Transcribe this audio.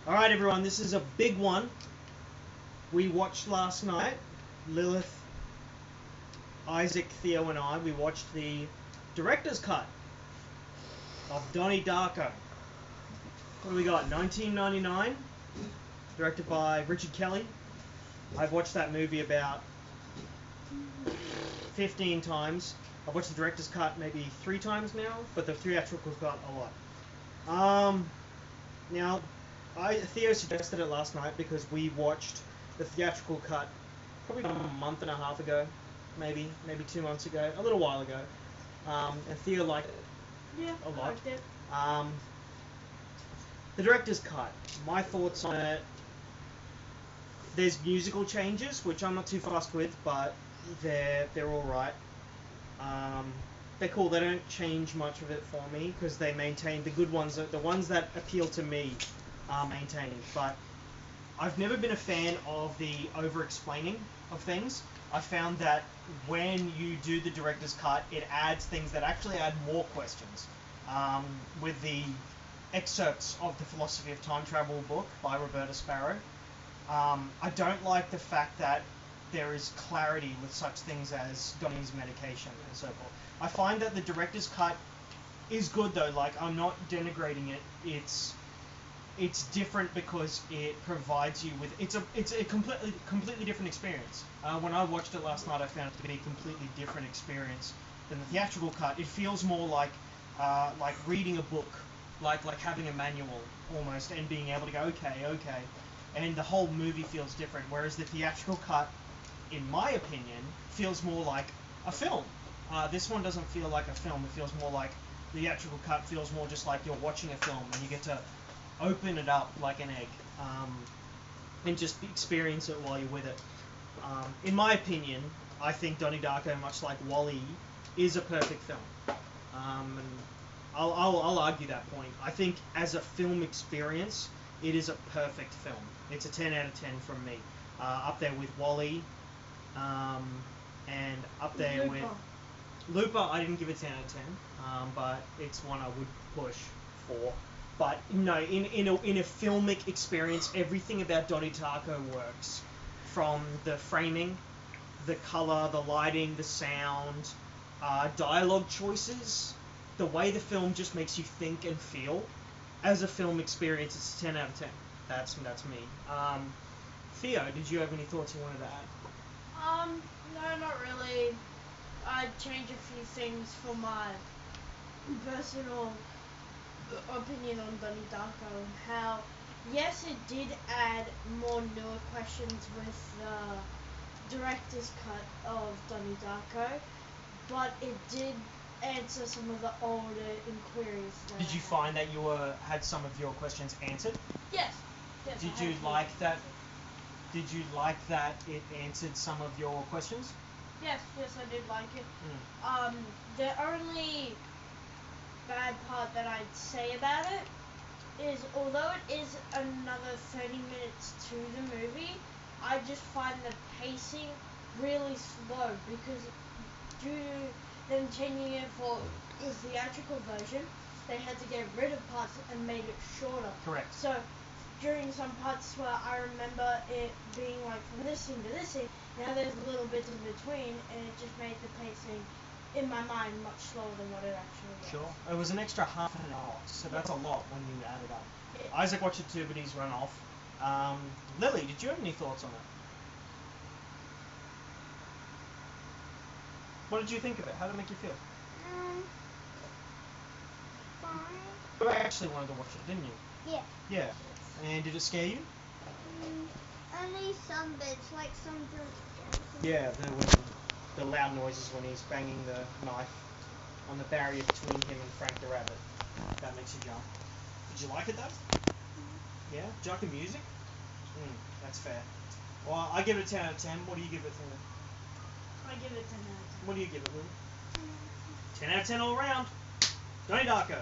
Alright everyone, this is a big one. We watched last night, Lilith, Isaac, Theo and I, we watched the director's cut of Donnie Darko. What do we got? 1999, directed by Richard Kelly. I've watched that movie about 15 times. I've watched the director's cut maybe 3 times now, but the theatrical cut a lot. Now, Theo suggested it last night because we watched the theatrical cut probably a month and a half ago, maybe 2 months ago, a little while ago, and Theo liked it a lot. I liked it. The director's cut, my thoughts on it, there's musical changes, which I'm not too fussed with, but they're alright. They're cool, they don't change much of it for me, because they maintain the good ones, the ones that appeal to me are maintained, but I've never been a fan of the over-explaining of things. I found that when you do the director's cut, it adds things that actually add more questions. With the excerpts of the Philosophy of Time Travel book by Roberta Sparrow, I don't like the fact that there is clarity with such things as Donnie's medication and so forth. I find that the director's cut is good though, like I'm not denigrating it. It's different because it provides you with it's a completely different experience. When I watched it last night, I found it to be a completely different experience than the theatrical cut. It feels more like reading a book, like having a manual almost, and being able to go okay, and the whole movie feels different. Whereas the theatrical cut, in my opinion, feels more like a film. This one doesn't feel like a film. It feels more like the theatrical cut feels more just like you're watching a film and you get to open it up like an egg and just experience it while you're with it. In my opinion, I think Donnie Darko, much like Wall-E, is a perfect film. And I'll argue that point. I think as a film experience, it is a perfect film. It's a 10 out of 10 from me. Up there with Wall-E, and up there with Looper. I didn't give it 10 out of 10, but it's one I would push for. But no, in a filmic experience, everything about Donnie Darko works. From the framing, the color, the lighting, the sound, dialogue choices, the way the film just makes you think and feel. As a film experience, it's a 10 out of 10. That's me. Theo, did you have any thoughts you wanted to add? No, not really. I'd change a few things for my personal opinion on Donnie Darko. How, yes, it did add more newer questions with the director's cut of Donnie Darko, but it did answer some of the older inquiries. Did you find that you had some of your questions answered? Yes. Did you like that? Did you like that it answered some of your questions? Yes, I did like it. The only bad part that I'd say about it is, although it is another 30 minutes to the movie, I just find the pacing really slow because due to them changing it for the theatrical version, they had to get rid of parts and made it shorter. Correct. So during some parts where I remember it being like from this scene to this scene, now there's little bits in between, and it just made the pacing in my mind much slower than what it actually was. Sure. It was an extra half an hour, so that's a lot when you add it up. Isaac watched it too, but he's run off. Lily, did you have any thoughts on it? What did you think of it? How did it make you feel? Fine. You actually wanted to watch it, didn't you? Yeah. Yeah. And did it scare you? Only some bits, like some Yeah, the loud noises when he's banging the knife on the barrier between him and Frank the Rabbit. That makes you jump. Did you like it though? Yeah? Did you like the music? That's fair. Well, I give it a 10 out of 10. What do you give it, Lily? I give it 10 out of 10. What do you give it, Lily? 10 out of 10 all around. Donnie Darko.